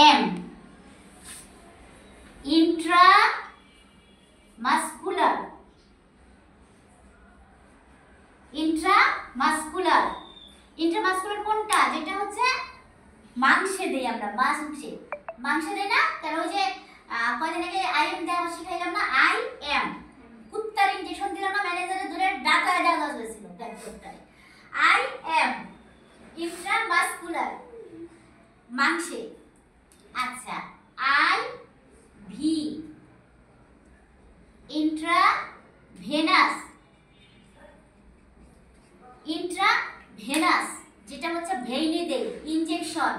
M intramuscular intramuscular intramuscular কোনটা যেটা হচ্ছে মাংসে দেই আমরা মাংসে দেই না কারণ ওই যে কয়দিন আগে আইএম দেওয়া শিখাইলাম না আই এম কুত্তার ইনজেকশন দিলাম না ম্যানেজারের ধরে ডাকা ডাকা হয়েছিল ডাক্তার আই এম ইন্ট্রামাসকুলার মাংসে আচ্ছা আই ভি ইন্ট্রাভেনাস যেটা হচ্ছে ভেইনে দেই ইনজেকশন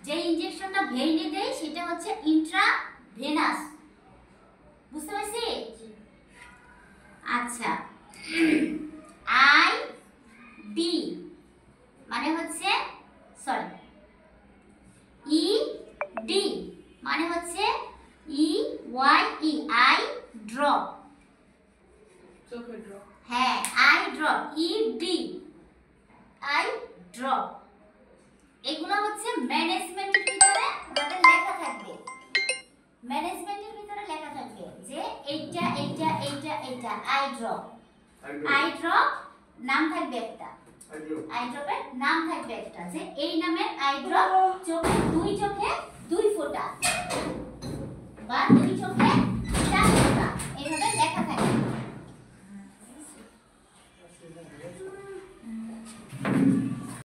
যে ইনজেকশনটা ভেইনে দেই সেটা হচ্ছে ইন্ট্রাভেনাস বুঝতে পারছি আচ্ছা আই ডি মানে হচ্ছে সরি ই ডি মানে হচ্ছে E Y E eye drop চোখে ড্রপ হ্যাঁ eye drop E D eye drop এগুলো হচ্ছে ম্যানেজমেন্টের ভিতরে আমাদের লেখা থাকবে ম্যানেজমেন্টের ভিতরে লেখা থাকবে যে এইটা এইটা এইটা এইটা আই ড্রপ নাম থাকবে একটা আই ড্রপের নাম থাকবে একটা যে এই নামের আই ড্রপ চোখে দুই ফোঁটা বা